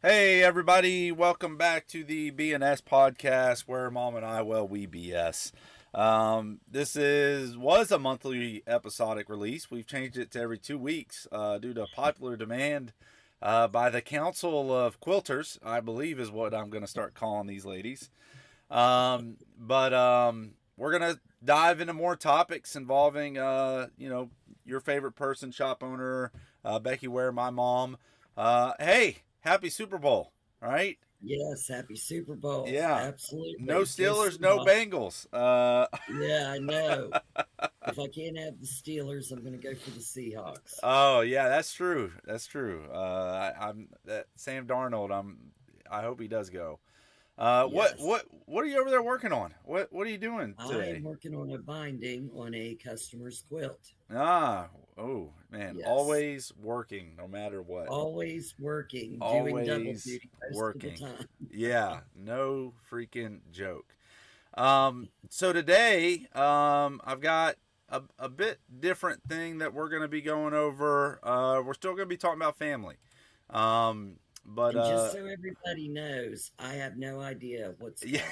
Hey everybody, welcome back to the B&S podcast where Mom and I, we BS. This was a monthly episodic release. We've changed it to every 2 weeks due to popular demand by the Council of Quilters, I believe is what I'm going to start calling these ladies. But we're going to dive into more topics involving, your favorite person, shop owner, Becky Ware, my mom. Hey! Happy Super Bowl, right? Yes, happy Super Bowl. Yeah. Absolutely. No Steelers, no Bengals. Yeah, I know. If I can't have the Steelers, I'm going to go for the Seahawks. Oh yeah, that's true. That's true. I'm Sam Darnold. I hope he does go. Yes. What are you over there working on? What are you doing today? I am working on a binding on a customer's quilt. Oh man, Yes. Always working, no matter what. Always working, Always doing double duty most working. of the time. Yeah, no freaking joke. So today, I've got a bit different thing that we're going to be going over. We're still going to be talking about family. But and just so everybody knows, I have no idea what's going on.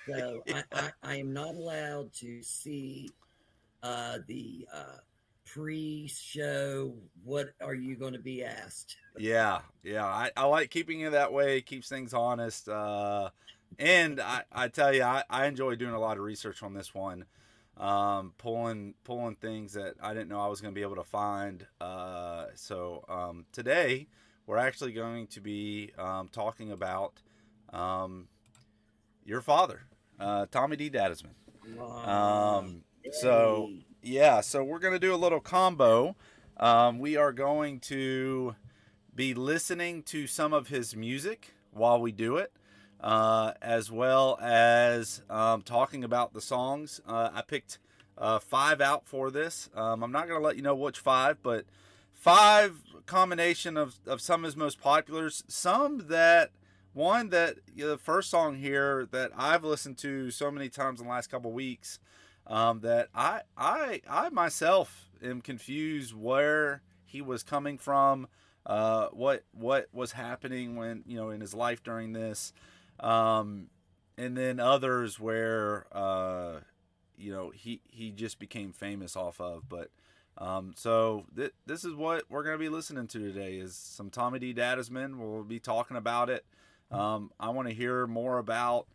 So yeah. I am not allowed to see the pre-show. What are you going to be asked? Yeah. I like keeping it that way. It keeps things honest. And I tell you, I enjoy doing a lot of research on this one. Pulling things that I didn't know I was going to be able to find. So today we're actually going to be talking about your father, Tommy D. Dadisman. So we're going to do a little combo. We are going to be listening to some of his music while we do it, as well as talking about the songs. I picked 5 out for this. I'm not going to let you know which 5, but 5 combination of some of his most populars. Some that the first song here that I've listened to so many times in the last couple weeks, that I myself am confused where he was coming from, what was happening when in his life during this, and then others where he just became famous off of. But so this is what we're going to be listening to today is some Tommy D. Dadisman. We'll be talking about it. I want to hear more about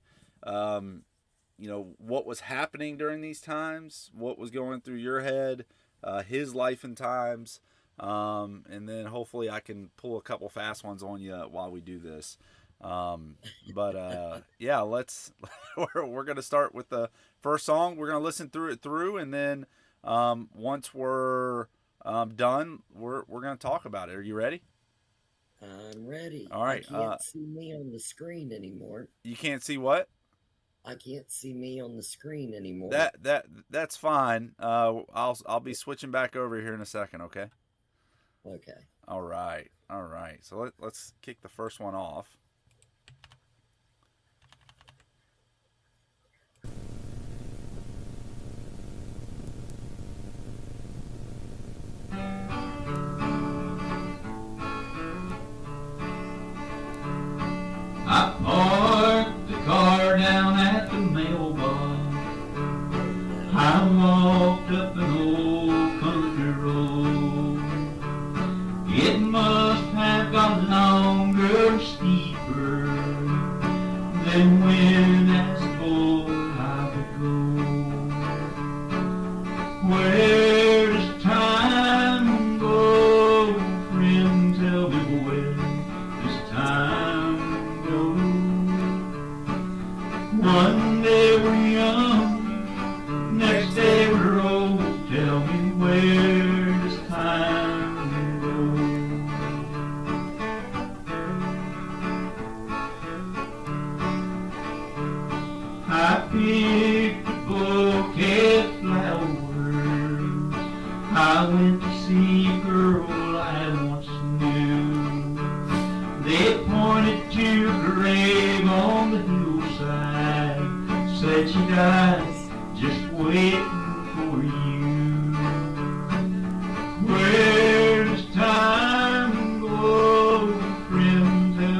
what was happening during these times, what was going through your head, his life and times, and then hopefully I can pull a couple fast ones on you while we do this. Yeah, we're going to start with the first song. We're going to listen through, and then once we're done, we're going to talk about it. Are you ready? I'm ready. All right. I can't see me on the screen anymore. You can't see what? I can't see me on the screen anymore. That's fine. I'll be switching back over here in a second. Okay. Okay. All right. So let's kick the first one off. I parked the car down at the mailbox. I walked up an old country road. It must have got longer, steeper than when as a boy I would go. Where does time go, friend? Tell me where does time go? One day we're young, next day we're old. Tell me where does time go? I picked a bouquet of flowers. I went to see a girl I once knew. They pointed to a grave on the hillside, said she died just waiting for you. Where does time go, friend? Tell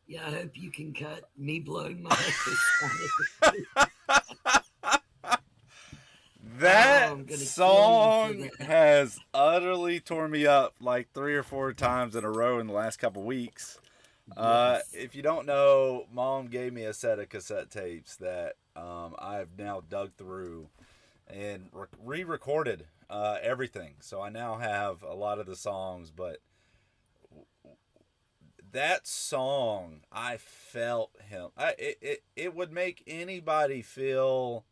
Yeah, I hope you can cut me blowing my head. That I'm gonna kill song you for that. has utterly torn me up like 3 or 4 times in a row in the last couple weeks. Yes. If you don't know, Mom gave me a set of cassette tapes that I've now dug through and re-recorded everything. So I now have a lot of the songs, but that song, I felt him. It would make anybody feel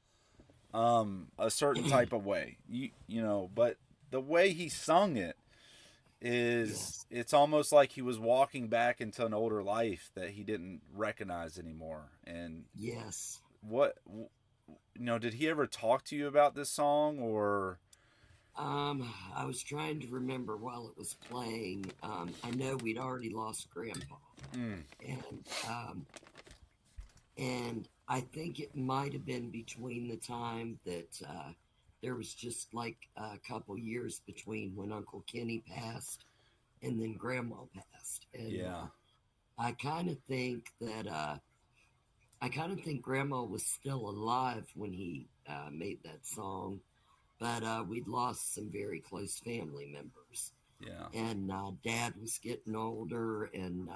a certain type of way. You know, but the way he sung it is Yes. it's almost like he was walking back into an older life that he didn't recognize anymore. And Yes. what did he ever talk to you about this song or I was trying to remember while it was playing. I know we'd already lost Grandpa, mm, and and I think it might have been between the time that there was just like a couple years between when Uncle Kenny passed and then Grandma passed, and yeah, I kind of think that Grandma was still alive when he made that song, but we'd lost some very close family members, yeah, and Dad was getting older, and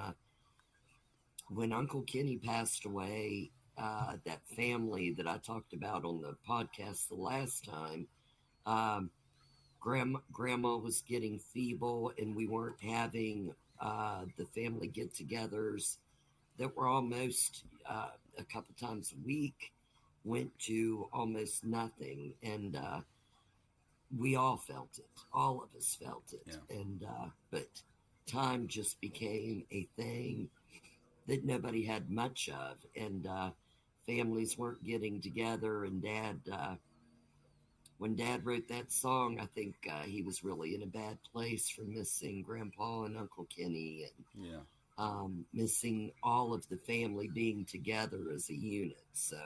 when Uncle Kenny passed away, that family that I talked about on the podcast the last time, um, Grandma was getting feeble, and we weren't having the family get-togethers that were almost a couple times a week. Went to almost nothing, and we all felt it. All of us felt it, yeah, and but time just became a thing that nobody had much of, and families weren't getting together. And when Dad wrote that song, I think he was really in a bad place for missing Grandpa and Uncle Kenny, and yeah. missing all of the family being together as a unit. So,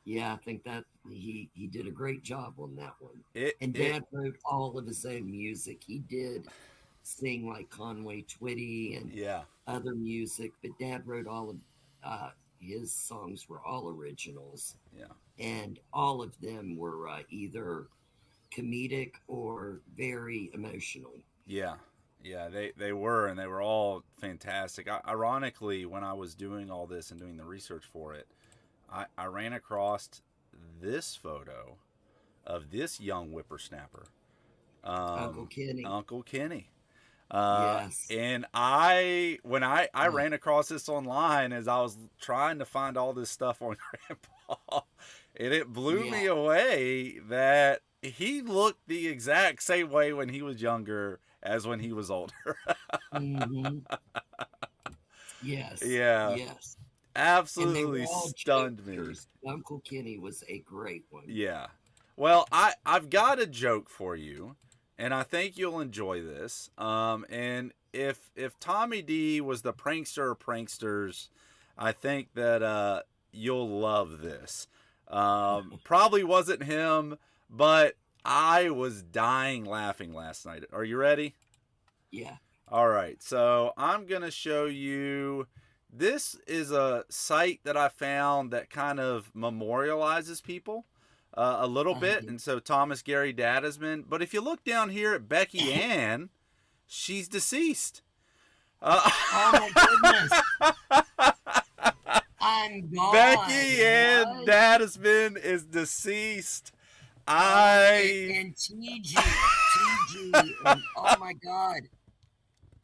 yeah, I think that he did a great job on that one. And It Dad wrote all of his own music. He did sing like Conway Twitty and yeah, other music, but Dad wrote all of his songs were all originals, yeah, and all of them were either comedic or very emotional. yeah. Yeah, they were, and they were all fantastic. Ironically, when I was doing all this and doing the research for it, I ran across this photo of this young whippersnapper, Uncle Kenny, Uncle Kenny. yes, And when I uh, ran across this online as I was trying to find all this stuff on Grandpa, and it blew yeah, me away that he looked the exact same way when he was younger as when he was older. hmm yes, Yeah, yes, and they were absolutely all stunned me. jokesters. Uncle Kenny was a great one. Yeah. Well, I've got a joke for you, and I think you'll enjoy this. And if Tommy D was the prankster of pranksters, I think that you'll love this. Probably wasn't him, but I was dying laughing last night. Are you ready? Yeah, All right, so I'm going to show you. This is a site that I found that kind of memorializes people a little bit. yeah. And so Thomas Gary Dadisman. But if you look down here at Becky Ann, she's deceased. Oh my goodness, I'm gone. Becky Ann What? Dadisman is deceased. And TG, and oh my God,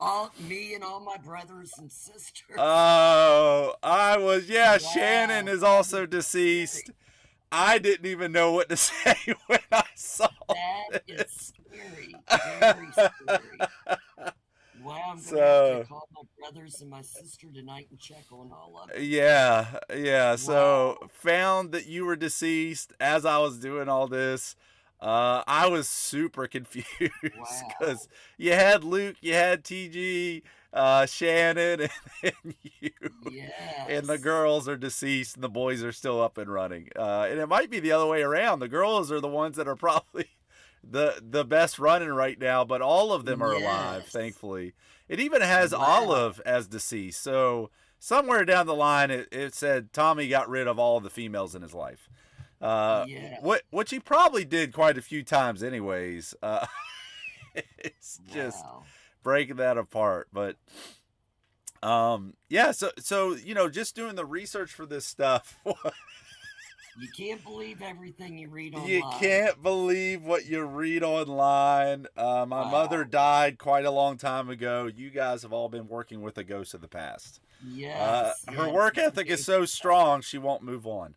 all me and all my brothers and sisters. Oh, Shannon Wow, is that is also deceased. scary. I didn't even know what to say when I saw That is this. scary, very scary. Wow, I'm gonna have to So, call my brothers and my sister tonight and check on all of them. yeah. So, Wow, found that you were deceased as I was doing all this. I was super confused because wow, you had Luke, you had TG, Shannon, and then you. And the yes, girls are deceased and the boys are still up and running. And it might be the other way around. The girls are the ones that are probably the best running right now, but all of them are alive, yes, thankfully. It even has wow, Olive as deceased. So somewhere down the line it said Tommy got rid of all of the females in his life. Yeah. Which he probably did quite a few times, anyways. It's just Wow. breaking that apart, but yeah. So just doing the research for this stuff. You can't believe everything you read online. You can't believe what you read online. My mother died quite a long time ago. You guys have all been working with a ghost of the past. Yes. Her work ethic is so strong, she won't move on.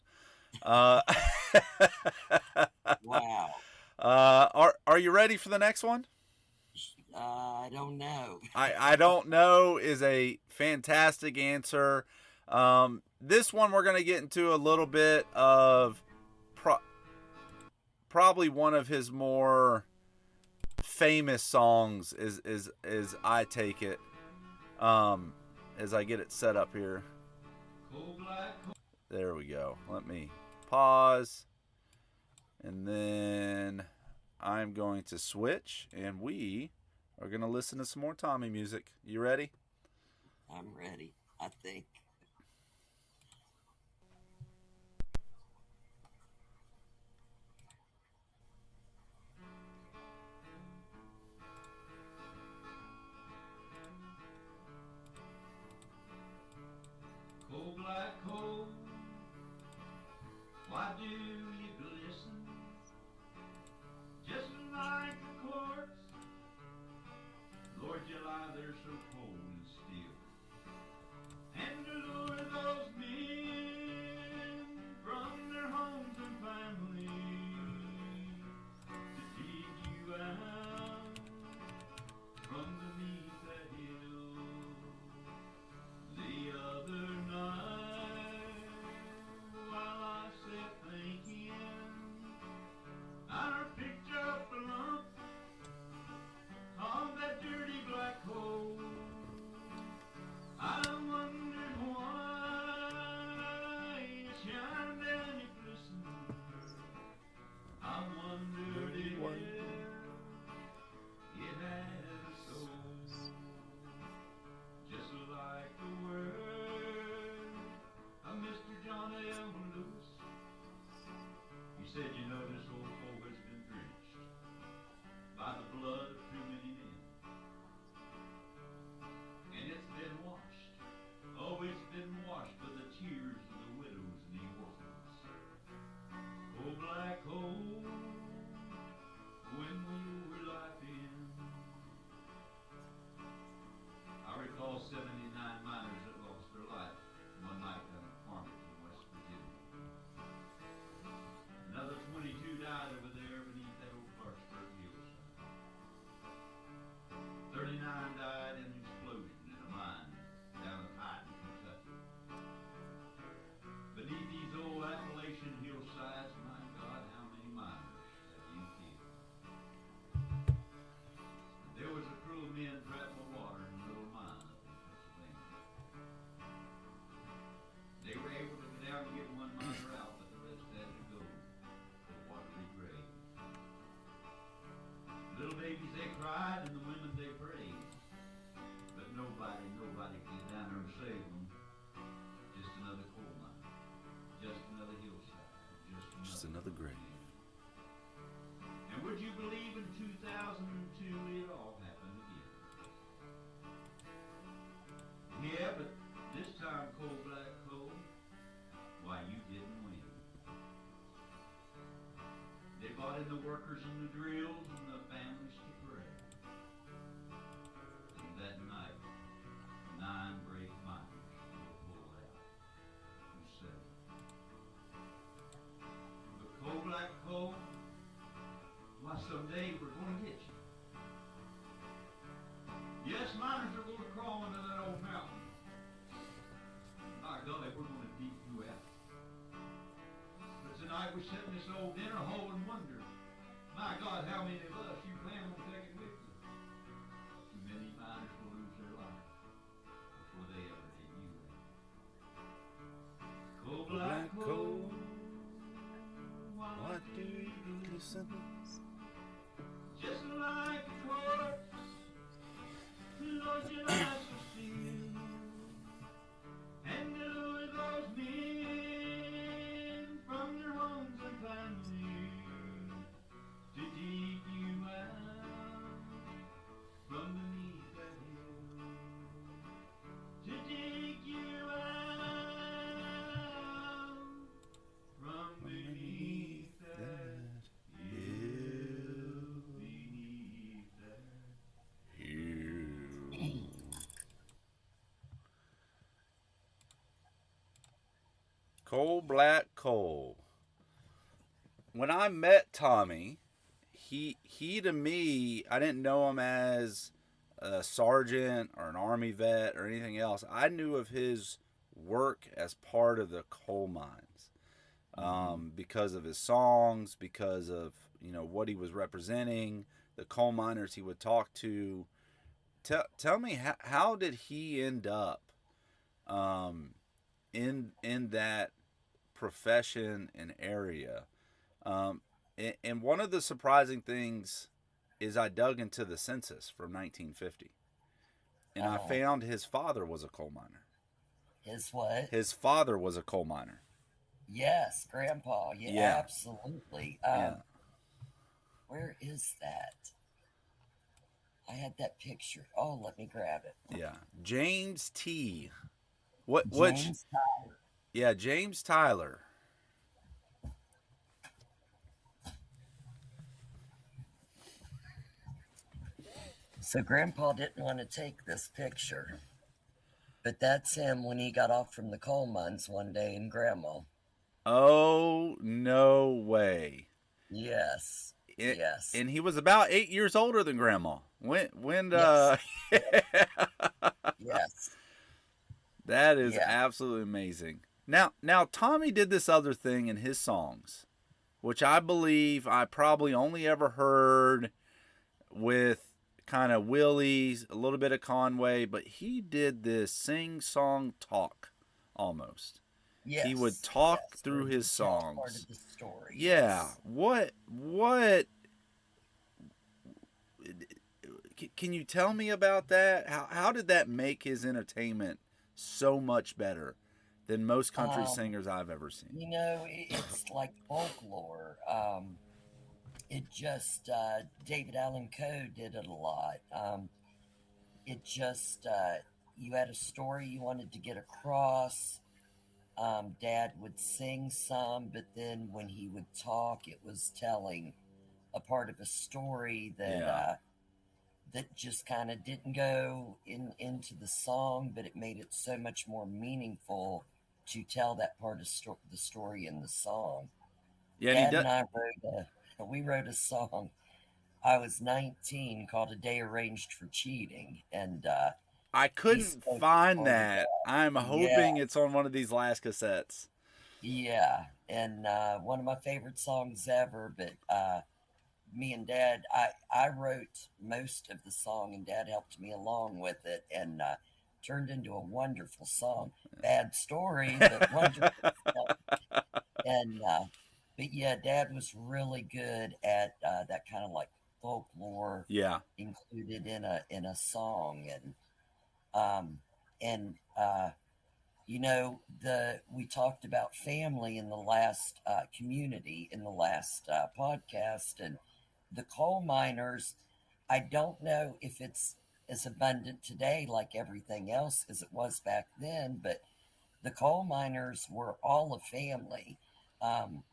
Wow. Are you ready for the next one? I don't know. I don't know is a fantastic answer. This one we're going to get into a little bit of probably one of his more famous songs is I Take It. As I get it set up here. There we go. Let me pause. And then I'm going to switch and we are going to listen to some more Tommy music. You ready? I'm ready, I think. Coal, black coal, why do you glisten? Just like the quartz. Lord, you lie there so cold and still. And to lure those men from their homes and families to dig you out from beneath that hill. The other night, while I sat thinking, I picked up a lump of that dirty black coal. I wondered why it shined and it glistened. I wondered if it had a soul, just like the word of Mr. John L. Lewis. He said, you know, this old coal has been drenched by the blood of too many men. And it's been washed. Oh, it's been washed with the tears of the widows and the orphans. Oh, black coal, when will your life end? I recall 79 miners that lost their life one night down at Farmington, West Virginia. Another 22 died over there beneath that old Clarksburg hillside. 39 died in an explosion in a mine down at Hyden, Kentucky. Beneath these old Appalachian hillsides, my God, how many miners have you killed? There was a crew of men trapping the water in a little mine up in Pennsylvania. They were able to get down and get one miner out, but the rest had to go to a watery grave. Little babies they cried and the women they prayed, but nobody could get down there and save them. Just another coal mine, just another hillside, just another grave. And would you believe in 2002 it all happened again? Yeah, but this time, coal, black coal, why, you didn't win. They brought in the workers and the drills and the families to pray. And that night, 9 brave miners were pulled out who said, but coal, black coal, why, someday we're going to get you. Yes, miners are going to crawl into that old mountain. My golly, we're going to dig you out. But tonight we sit in this old dinner hall and wonder, my God, how many of us you plan on taking with you? Too many miners will lose their life before they ever dig you out. Coal, black coal, What do you listen? just like a corpse, Lord, your eyes are sealed. Coal Black Coal. When I met Tommy, he to me, I didn't know him as a sergeant or an army vet or anything else. I knew of his work as part of the coal mines, Mm-hmm. because of his songs, because of what he was representing, the coal miners he would talk to. Tell me how did he end up um, in that profession and area? Um, and one of the surprising things is I dug into the census from 1950, and I Uh-huh. found his father was a coal miner. His what? His father was a coal miner. Yes, Grandpa. Yeah, Yeah, absolutely. yeah, Where is that? I had that picture. Oh, let me grab it. yeah. James T. What? Which? James Tyler. Yeah, James Tyler. So Grandpa didn't want to take this picture, but that's him when he got off from the coal mines one day in Grandma. Oh no way! Yes. It, Yes. and he was about 8 years older than Grandma. When Yes. yeah. Yes. That is Yeah. absolutely amazing. Now Tommy did this other thing in his songs, which I believe I probably only ever heard with kind of Willie's, a little bit of Conway, but he did this sing song talk almost. He would Yes. talk Yes. through Where his he tells part songs. of the story. Yeah. Yes. What can you tell me about that? How did that make his entertainment so much better than most country Um, singers I've ever seen? it's like folklore. It just David Allen Coe did it a lot. It just you had a story you wanted to get across. Dad would sing some, but then when he would talk, it was telling a part of a story Yeah. that just kind of didn't go into the song, but it made it so much more meaningful to tell that part of the story in the song. Yeah, and he Dad does. and I wrote a song. I was 19, called "A Day Arranged for Cheating," and I he couldn't spoke find for that. that. I'm Yeah, hoping it's on one of these last cassettes. yeah, and one of my favorite songs ever. But me and Dad, I wrote most of the song, and Dad helped me along with it, and turned into a wonderful song. Bad story, but wonderful song. And but yeah, Dad was really good at that kind of like folklore Yeah. included in a song, um, and the we talked about family in the last community in the last podcast, and the coal miners. I don't know if it's as abundant today like everything else as it was back then, but the coal miners were all a family. Um,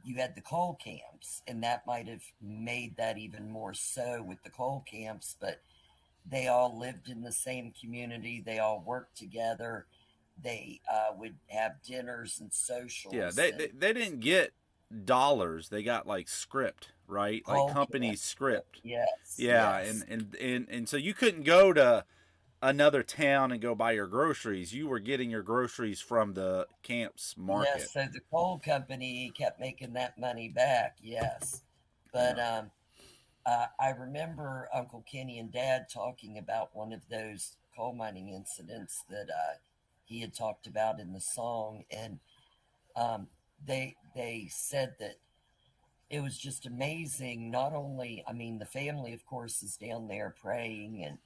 you had the coal camps, and that might have made that even more so with the coal camps, but they all lived in the same community, they all worked together, they would have dinners and Yeah, socials they, and they they didn't get dollars. They got like script, right? Like coal company camps. script. Yes, Yeah, yes. and so you couldn't go to another town and go buy your groceries. You were getting your groceries from the camp's Yes, market. so the coal company kept making that money back, yes. But Yeah. I remember Uncle Kenny and Dad talking about one of those coal mining incidents that he had talked about in the song, and um, they said that it was just amazing. Not only, I mean, the family, of course, is down there praying and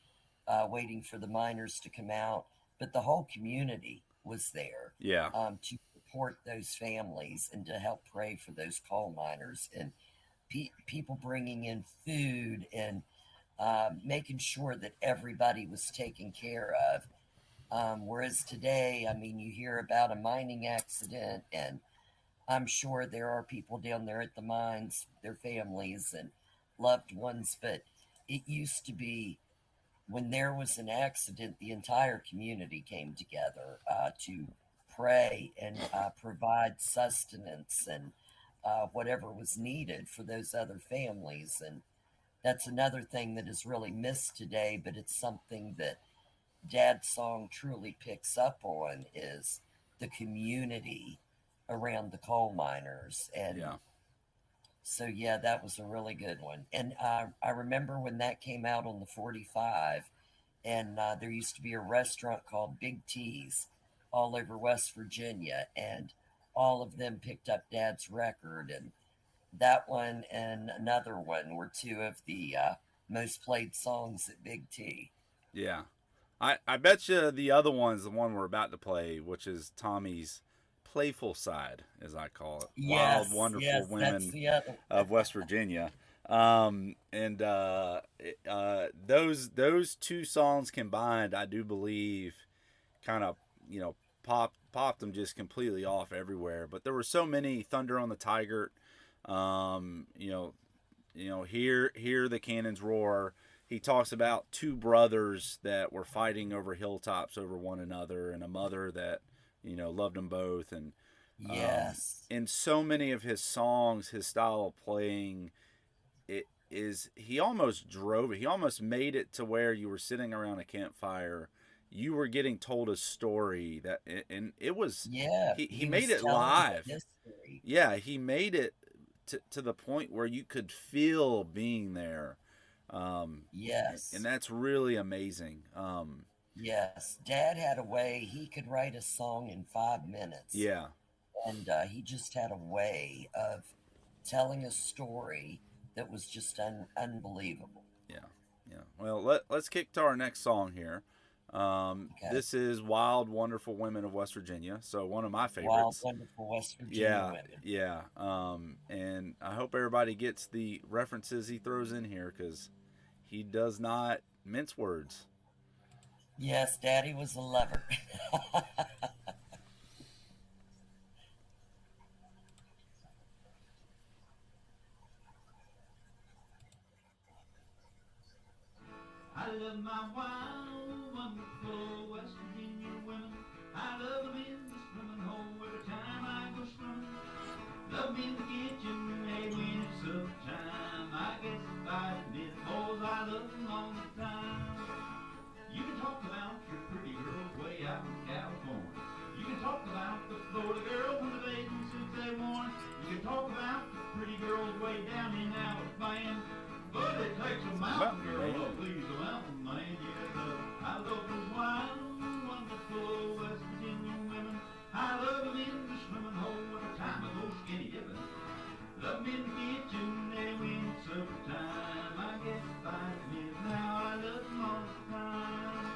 waiting for the miners to come out, but the whole community was there Yeah. to support those families and to help pray for those coal miners, and people bringing in food and making sure that everybody was taken care of. Whereas today, I mean, you hear about a mining accident, and I'm sure there are people down there at the mines, their families and loved ones, but it used to be when there was an accident, the entire community came together to pray and provide sustenance and whatever was needed for those other families. And that's another thing that is really missed today, but it's something that Dad's song truly picks up on is the community around the coal miners. And Yeah. so, yeah, that was a really good one. And I remember when that came out on the 45, and there used to be a restaurant called Big T's all over West Virginia, and all of them picked up Dad's record. And that one and another one were two of the most played songs at Big T. Yeah. I bet you the other one's the one we're about to play, which is Tommy's Playful Side, as I call it. Wild, Yes, Wonderful yes, that's Women the other. of West Virginia. And those two songs combined, I do believe, kind of, popped them just completely off everywhere. But there were so many. Thunder on the Tiger, um, you know, hear the cannons roar. He talks about two brothers that were fighting over hilltops over one another, and a mother that loved them both. And Yes, in so many of his songs, his style of playing, he almost drove it. He almost made it to where you were sitting around a campfire, you were getting told a story and it was, yeah, he was made it telling live. the history. Yeah, he made it to the point where you could feel being there. Yes, And that's really amazing. yes. Dad had a way he could write a song in 5 minutes, Yeah, and he just had a way of telling a story that was just unbelievable. yeah, yeah. Well, let's kick to our next song here. Okay. This is Wild, Wonderful Women of West Virginia. So one of my Wild, favorites. wonderful West Virginia women. Yeah. And I hope everybody gets the references he throws in here because he does not mince words. Yes, Daddy was a lover. I love my wild, wonderful West Virginia women. I love them in the swimming hole every time I go swimming. Love me in the kitchen, hey, when it's supper time. I guess if I admit it, boys, I love them all the time. You can talk about your pretty girls way out in California. You can talk about the Florida girls and the bathing suits they worn. You can talk about the pretty girls way down in Alabama. But it takes a mountain girl to please a mountain man. Yeah, I love those wild, wonderful West Virginia women. I love them in the swimming hole every time I go skinny dipping. Love me in the kitchen, they when it's supper time. I guess if I admit it now, I love them all the time.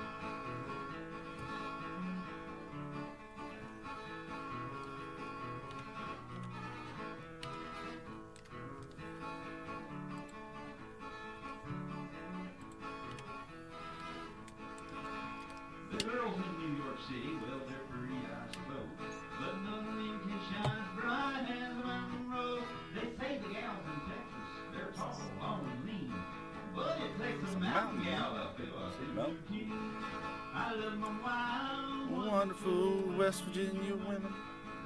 The girls in New York City, well, they're pretty, I suppose. But none of them can shine as bright as a mountain road. They say the gals in Texas, they're tall, long, and lean. But it takes a mountain gal up to us in routine. I love my wild, Wonderful West Virginia women.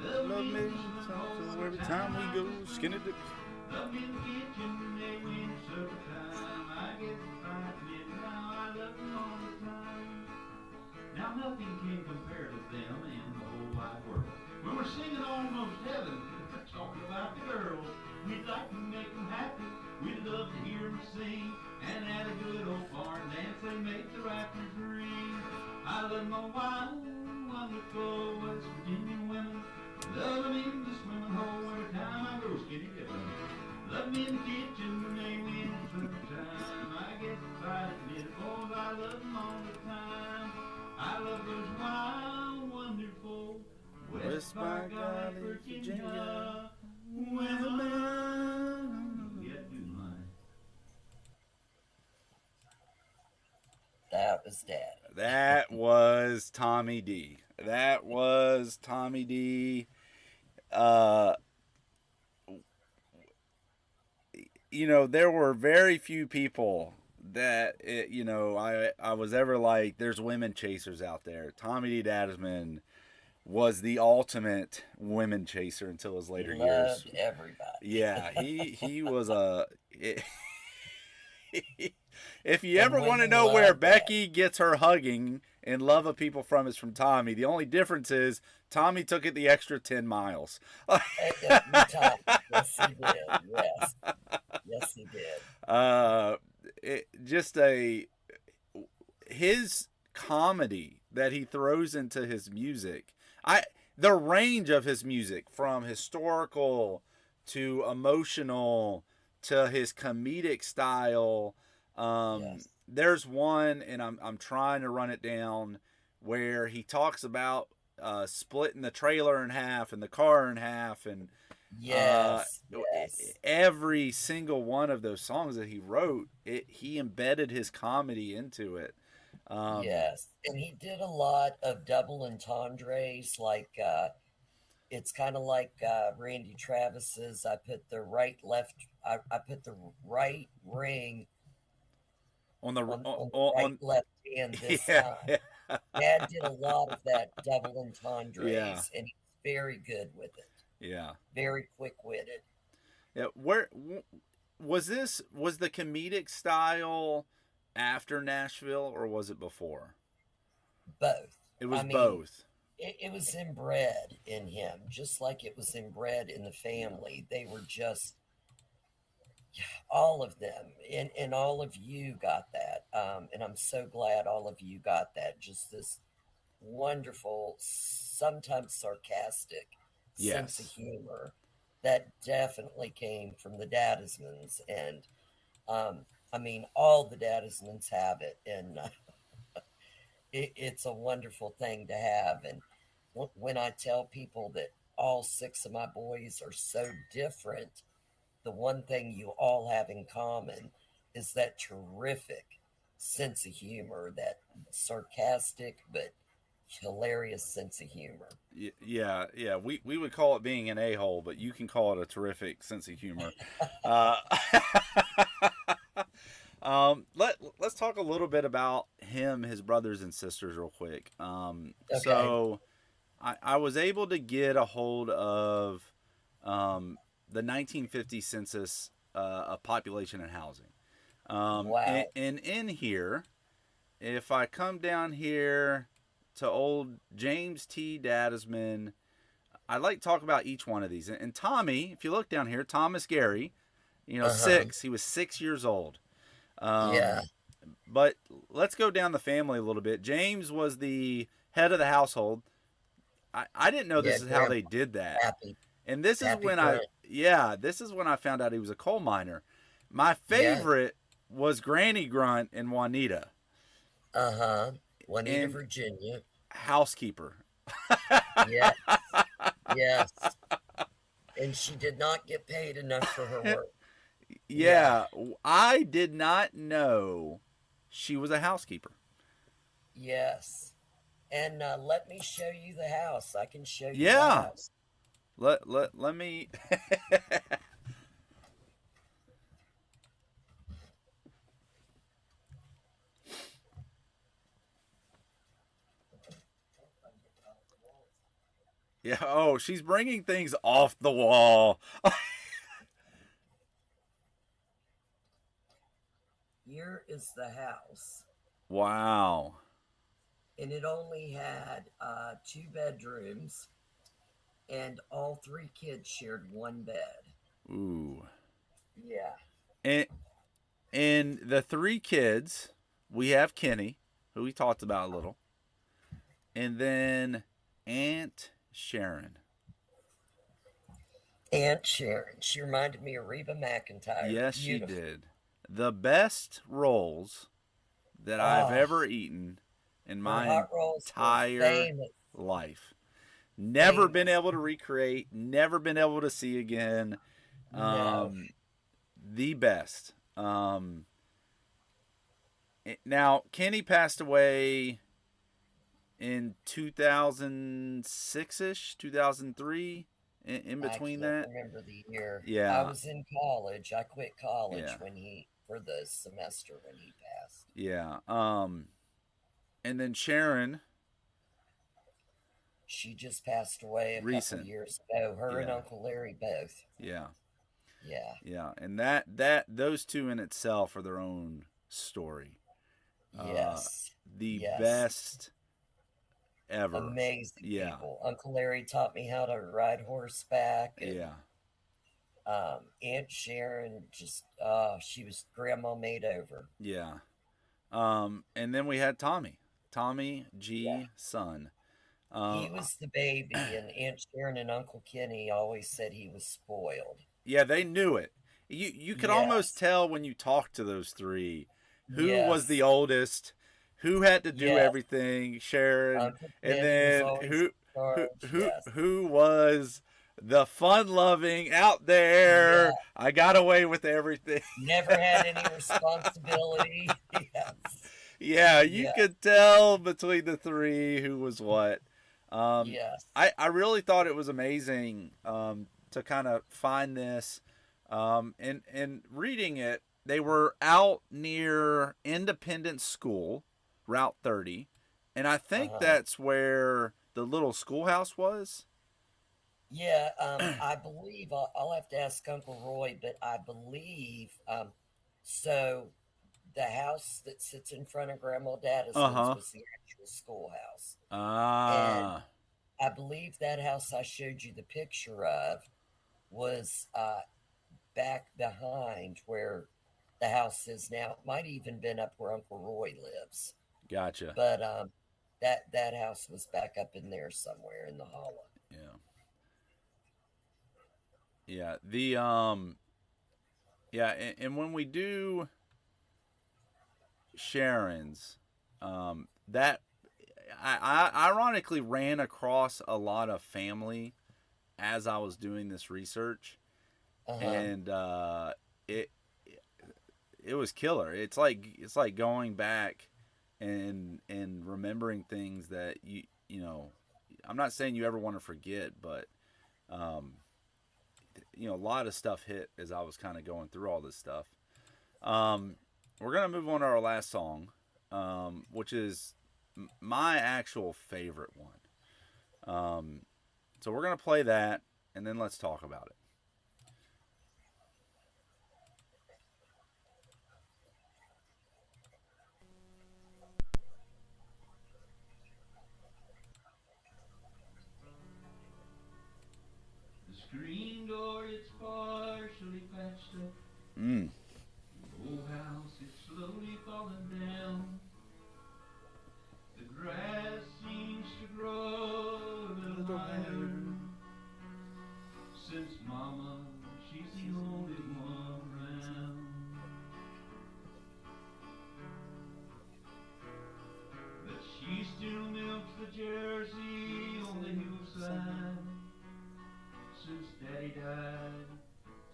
Love me so every time we go skinny dip. love me in the kitchen, they when it's supper time. I guess if I admit it now, I love them all the time. Now nothing can compare to them in the whole wide world. When we're singing almost heaven, talking about the girls, we'd like to make them happy. We'd love to hear them sing, and at a good old barn dance, they make the rafters ring. I love my wild, wonderful West Virginia women. Love them in the swimming hole every time I go skinny dipping. Love me in the kitchen when they win supper time. I guess if I admit it, boys, I love them all the time. I love those wild, wonderful West by golly, Virginia women. Yeah, do mine. That was Daddy. That was Tommy D. That was Tommy D. Uh, there were very few people that I was ever like, there's women chasers out there. Tommy D. Dadisman was the ultimate women chaser until his He later years. loved everybody. Yeah, he was a. If you And ever want to women know where love that. Becky gets her hugging and love of people from is from Tommy. The only difference is Tommy took it the extra 10 miles. Every time. Yes, he did. Yes. Yes, he did. uh, just his comedy that he throws into his music. The range of his music from historical to emotional to his comedic style. Yes. There's one, and I'm trying to run it down, where he talks about splitting the trailer in half and the car in half, and uh, Yes. Yes. every single one of those songs that he wrote, he embedded his comedy into it. Yes. And he did a lot of double entendres, like it's kind of like Randy Travis's. I put the right left. I put the right ring On the on the right left hand this yeah, time. Dad did a lot of that double yeah, entendres, and he's very good with it. yeah, Very quick witted. yeah. Was the comedic style after Nashville or was it before? Both. It was I mean, both. it was inbred in him, just like it was inbred in the family. They were just all of them, and all of you got that. And I'm so glad all of you got that. Just this wonderful, sometimes sarcastic sense of Yes. humor that definitely came from the Dadismans. And I mean, all the Dadismans have it, and it's a wonderful thing to have. And when I tell people that all six of my boys are so different, the one thing you all have in common is that terrific sense of humor, that sarcastic but hilarious sense of humor. Yeah, yeah. We would call it being an a-hole, but you can call it a terrific sense of humor. Uh, let's talk a little bit about him, his brothers and sisters, real quick. Okay. So I was able to get a hold of the 1950 census of population and housing. Wow. And in here, if I come down here to old James T. Dadisman, I'd like to talk about each one of these. And Tommy, if you look down here, Thomas Gary, Uh huh. six. He was 6 years old. Um, Yeah. but let's go down the family a little bit. James was the head of the household. I didn't know Yeah. this is how Grandpa they did that. Happy. And this is Happy when Grunt. this is when I found out he was a coal miner. My Yeah. favorite was Granny Grunt and Juanita Uh huh. Juanita, and Virginia. housekeeper. Yes. Yes. And she did not get paid enough for her work. Yeah. Yeah, I did not know she was a housekeeper. Yes. And let me show you the house. I can show you the Yeah, house. let me. Yeah. Oh, she's bringing things off the wall. Here is the house. Wow. And it only had two bedrooms, and all three kids shared one bed. Ooh. Yeah. And the three kids, we have Kenny, who we talked about a little, and then Aunt Sharon. Aunt Sharon. She reminded me of Reba McEntire. Yes, she Beautiful. did. The best rolls that I've Oh, ever eaten in her my hot rolls were entire famous. life. Never been Famous. able to recreate, never been able to see again. No. The best. Now, Kenny passed away in 2006 ish, 2003, in I between can't that. remember the year. I Yeah, was in college. I quit college yeah, for the semester when he passed. yeah. And then Sharon, She just passed away a couple Recent. years ago. Her and Yeah. Uncle Larry both. Yeah. Yeah. Yeah. And those two in itself are their own story. Yes. The Yes. best ever. Amazing Yeah. people. Uncle Larry taught me how to ride horseback, and Yeah. Aunt Sharon just she was grandma made over. Yeah. And then we had Tommy Yeah. G. Son. He Uh, was the baby, and Aunt Sharon and Uncle Kenny always said he was spoiled. yeah, they knew it. You could almost Yes. tell when you talked to those three who was the Yes. oldest, who had to do Yes. everything, Sharon, Uncle and Kenny was then always in charge. Yes. who was the fun-loving out Yeah. there. I got away with everything. Never had any responsibility. Yes. Yeah, you Yeah. could tell between the three who was what. Yes. I really thought it was amazing to kind of find this. And reading it, they were out near Independence School, Route 30. And I think that's where the little schoolhouse was. Yeah, I believe I'll have to ask Uncle Roy, but I believe so. The house that sits in front of Grandma Dadisman's was the actual schoolhouse, and Ah, I believe that house I showed you the picture of was back behind where the house is now. It might even been up where Uncle Roy lives, gotcha. but that house was back up in there somewhere in the hollow. Yeah. Yeah. Yeah, and when we do Sharon's, that I ironically ran across a lot of family as I was doing this research, and it it was killer. It's like going back and remembering things that you know. I'm not saying you ever want to forget, but a lot of stuff hit as I was kind of going through all this stuff. We're gonna move on to our last song, which is my actual favorite one. So we're gonna play that, and then let's talk about it. The screen door, it's partially patched up. Mm. The old house, it's slowly falling down. The grass seems to grow a little higher. Since Mama, she's the only one around. But she still milks the Jersey on the hillside. Since Daddy died,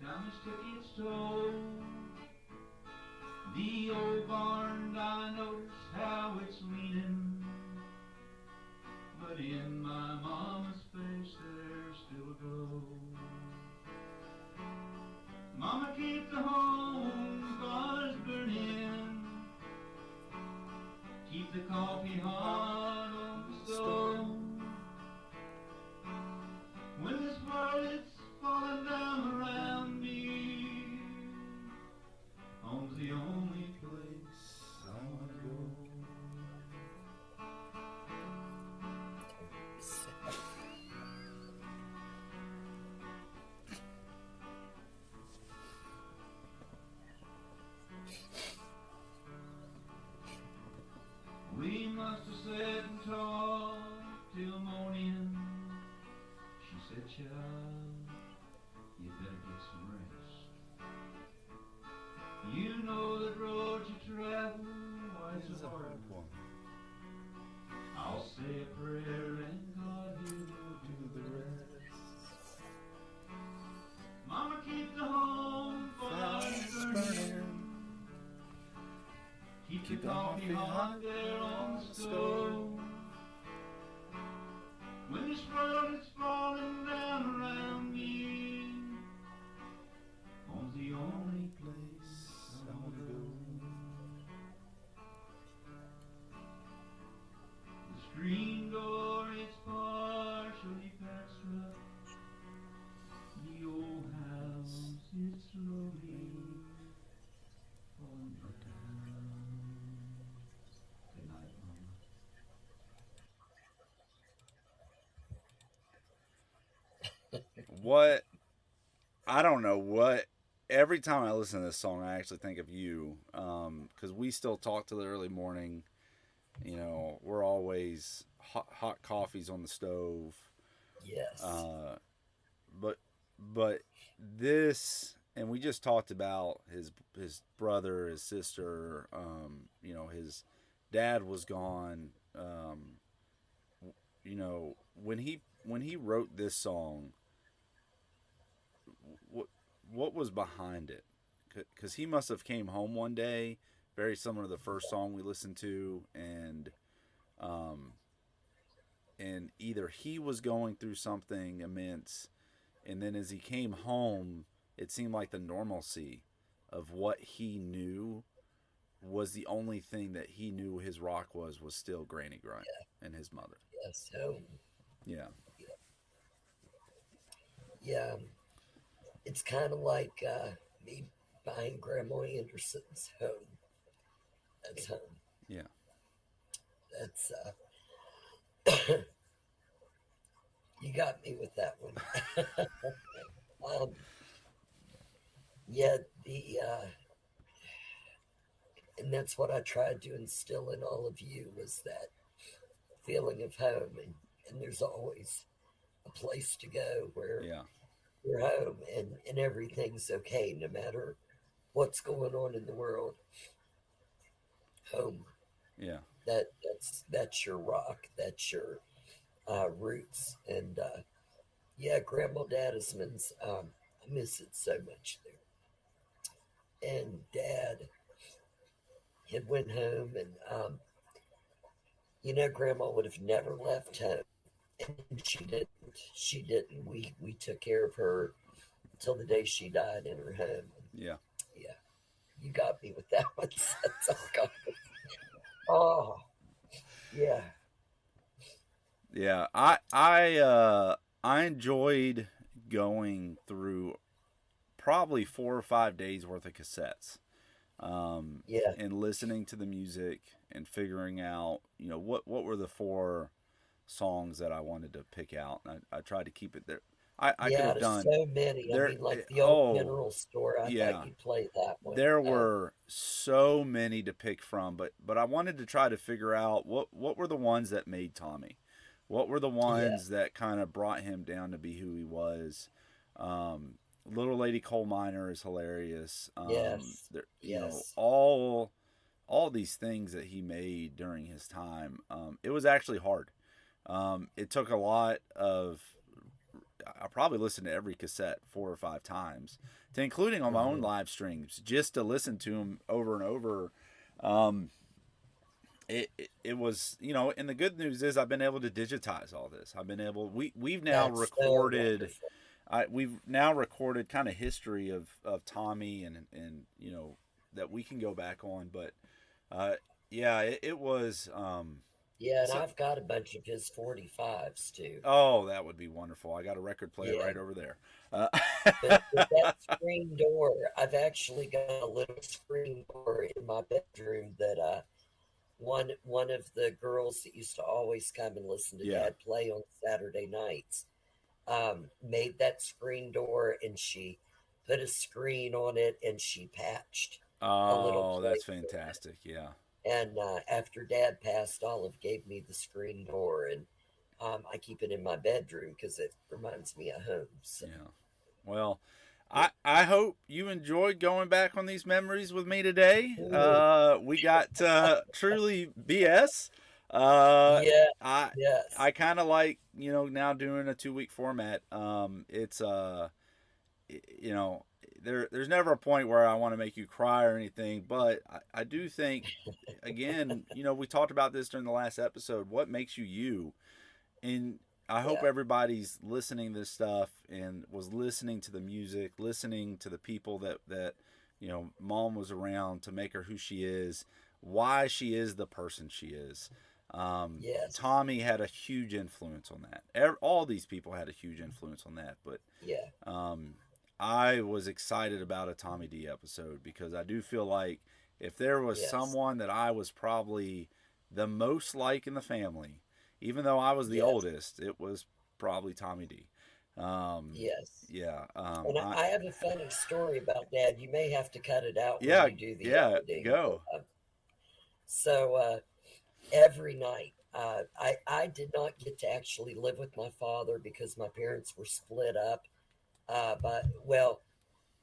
time has took its toll. The old barn, I notice how it's leaning, but in my mama's face there's still a glow. Mama, keep the home fires burning, keep the coffee hot on the stove. When this world is falling down around me, home's the only place I wanna go. We must have sat and talked till morning. She said, child, you better get some rest. You know that road you travel, why it's a hard one. I'll say a prayer and God he will do the rest. Mama, keep the home fires burning. Keep the coffee hot there on the stove. When this world is falling down around me, home's the only place I wanna go. The screen door what I don't know what. Every time I listen to this song, I actually think of you, because we still talk to the early morning. You know, we're always hot coffees on the stove. Yes. But but this, and we just talked about his brother, his sister. You know, his dad was gone. You know, when he wrote this song, what what was behind it? Because he must have came home one day, very similar to the first song we listened to, um, and either he was going through something immense, and then as he came home, it seemed like the normalcy of what he knew was the only thing that he knew his rock was still Granny Grunt and his mother. Yes. Home. Yeah, Yeah. It's kind of like me buying Grandma Anderson's home. That's home. yeah, That's you got me with that one. um, yeah, the and that's what I tried to instill in all of you was that feeling of home, and there's always a place to go where yeah, you're home and everything's okay no matter what's going on in the world. Home. yeah. That's your rock. That's your roots. And yeah, Grandma Dadisman's. I miss it so much there. And Dad had went home, and Grandma would have never left home, and she didn't. She didn't. We took care of her till the day she died in her home. Yeah. Yeah, you got me with that one. That's all got me. Oh, yeah, Yeah, I enjoyed going through probably 4 or 5 days worth of cassettes, yeah, and listening to the music and figuring out, you know, what were the four songs that I wanted to pick out. And I tried to keep it there. I could yeah. have There's done so many. I there. mean, like the old Oh, mineral store. I yeah, thought you'd play that one. there were so many to pick from, but I wanted to try to figure out what were the ones that made Tommy. What were the Yeah, ones that kind of brought him down to be who he was? Um, Little Lady Coal Miner is hilarious. yes, There, you know, yes. all these things that he made during his time. It was actually hard. It took a lot of. I probably listened to every cassette 4 or 5 times, to including on my own Hmm. live streams, just to listen to them over and over. Um, it was, you know, and the good news is I've been able to digitize all this. I've been able we've now That's so recorded. wonderful. We've now recorded kind of history of Tommy, and you know, that we can go back on. But uh, yeah, it was. Yeah, and So, I've got a bunch of his 45s too. oh, that would be wonderful. I got a record player Yeah, right over there. Uh, but that screen door, I've actually got a little screen door in my bedroom that one of the girls that used to always come and listen to yeah. Dad play on Saturday nights made that screen door, and she put a screen on it, and she patched a little Oh, that's place. fantastic. Yeah. And after Dad passed, Olive gave me the screen door, and I keep it in my bedroom because it reminds me of home. So, Yeah. Well, I hope you enjoyed going back on these memories with me today. ooh, We got truly BS. Uh, yeah, I yes, I kind of like, you know, now doing a 2 week format. It's you know, there's never a point where I want to make you cry or anything, but I do think, again, you know, we talked about this during the last episode. What makes you you? And I hope yeah, everybody's listening to this stuff and was listening to the music, listening to the people that you know, Mom was around to make her who she is, why she is the person she is. yes, Tommy had a huge influence on that. All these people had a huge influence on that. But yeah, um, I was excited about a Tommy D episode because I do feel like if there was yes, someone that I was probably the most like in the family, even though I was the yes, oldest, it was probably Tommy D. Yes. Yeah. And I have a funny story about Dad. You may have to cut it out when Yeah, you do the yeah, editing. go. So every night, I did not get to actually live with my father because my parents were split up. But well,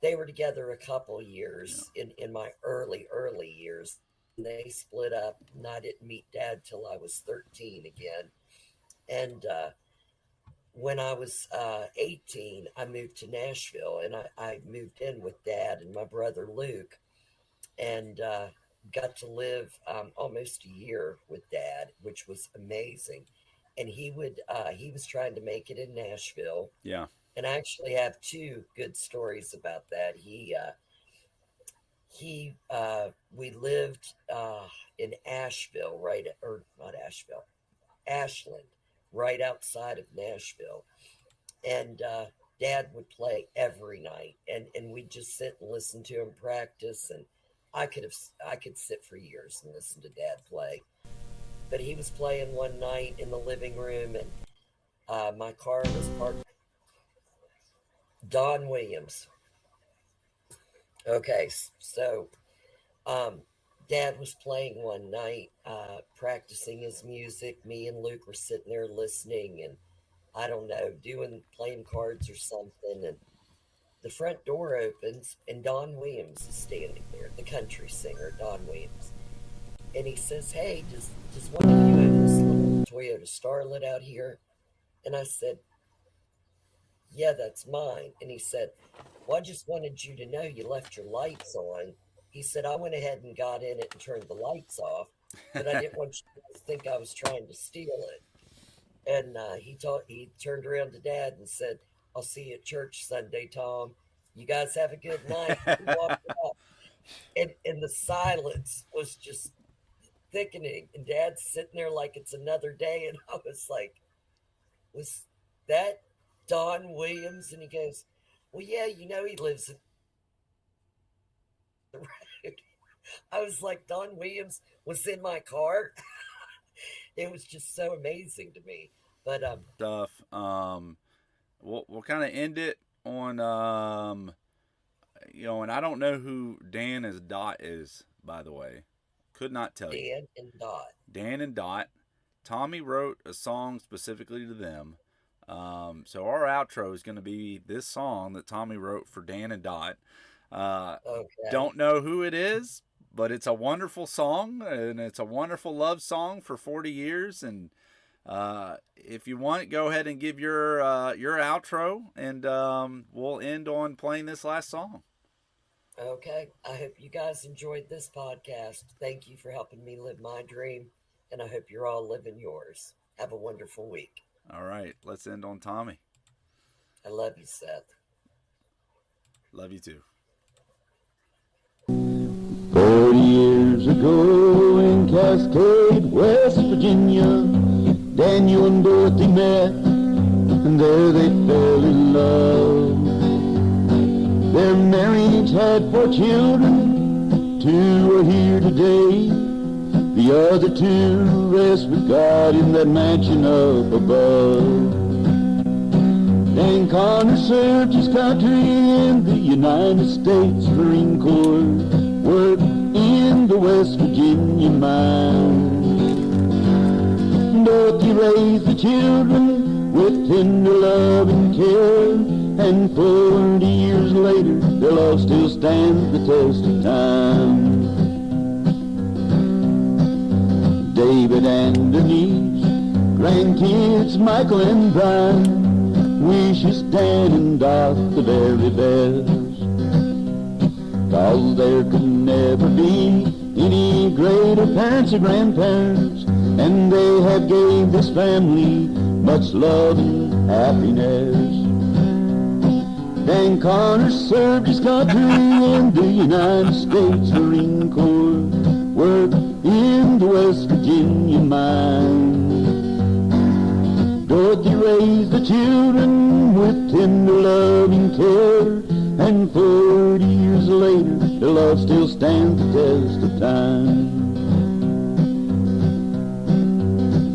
they were together a couple Yeah. years in my early years. And they split up, and I didn't meet Dad till I was 13 again. And when I was 18, I moved to Nashville, and I moved in with Dad and my brother Luke, and got to live almost a year with Dad, which was amazing. And he was trying to make it in Nashville, Yeah. and I actually have two good stories about that. We lived in Asheville, or not Asheville, Ashland, right outside of Nashville, and Dad would play every night, and we'd just sit and listen to him practice, and I could sit for years and listen to Dad play. But he was playing one night in the living room, and my car was parked. Don Williams. Okay, so um, Dad was playing one night, practicing his music. Me and Luke were sitting there listening, and I don't know, playing cards or something. And the front door opens, and Don Williams is standing there, the country singer, Don Williams. And he says, "Hey, does one of you have this little Toyota Starlet out here?" And I said, "Yeah, that's mine." And he said, "Well, I just wanted you to know you left your lights on." He said, "I went ahead and got in it and turned the lights off, but I didn't want you to think I was trying to steal it." And he turned around to Dad and said, "I'll see you at church Sunday, Tom. You guys have a good night." He walked out, and the silence was just thickening. And Dad's sitting there like it's another day. And I was like, "Was that Don Williams?" And he goes, "Well, yeah, he lives in the road." I was like, Don Williams was in my car. It was just so amazing to me. But Stuff. We'll kind of end it on and I don't know who Dan as Dot is, by the way. Could not tell you. Dan and Dot. Dan and Dot. Tommy wrote a song specifically to them. So our outro is going to be this song that Tommy wrote for Dan and Dot. Okay. Don't know who it is, but it's a wonderful song, and it's a wonderful love song for 40 years. And if you want, go ahead and give your outro, and we'll end on playing this last song. Okay. I hope you guys enjoyed this podcast. Thank you for helping me live my dream, and I hope you're all living yours. Have a wonderful week. All right, let's end on Tommy. I love you, Seth. Love you too. 40 years ago in Cascade, West Virginia, Daniel and Dorothy met, and there they fell in love. Their marriage had 4 children, 2 are here today. The other 2 rest with God in that mansion up above. Dan Connor served his country in the United States Marine Corps, worked in the West Virginia mines. Dorothy raised the children with tender love and care, and 40 years later, their love still stands the test of time. David and Denise, grandkids Michael and Brian, wishes Dan and Dot the very best. 'Cause there could never be any greater parents or grandparents, and they have gave this family much love and happiness. Dan Connor served his country in the United States Marine Corps, worked in the West Virginia mines. Dorothy raised the children with tender love and care, and 40 years later, their love still stands the test of time.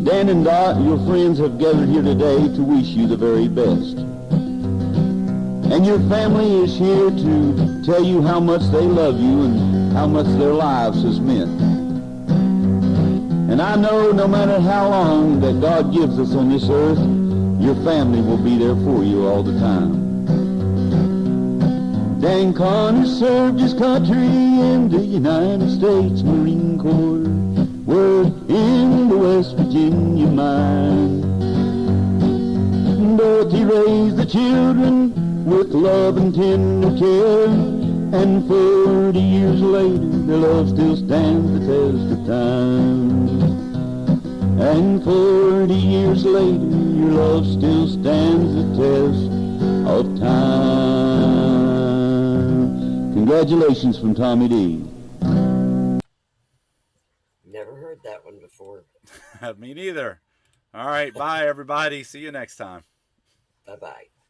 Dan and Dot, your friends have gathered here today to wish you the very best. And your family is here to tell you how much they love you and how much their lives has meant. And I know no matter how long that God gives us on this earth, your family will be there for you all the time. Dan Connor served his country in the United States Marine Corps, worked in the West Virginia mine. Dorothy raised the children with love and tender care, and 40 years later their love still stands the test of time. And 40 years later your love still stands the test of time. Congratulations from Tommy D. Never heard that one before. Me neither. All right, bye everybody. See you next time. Bye-bye.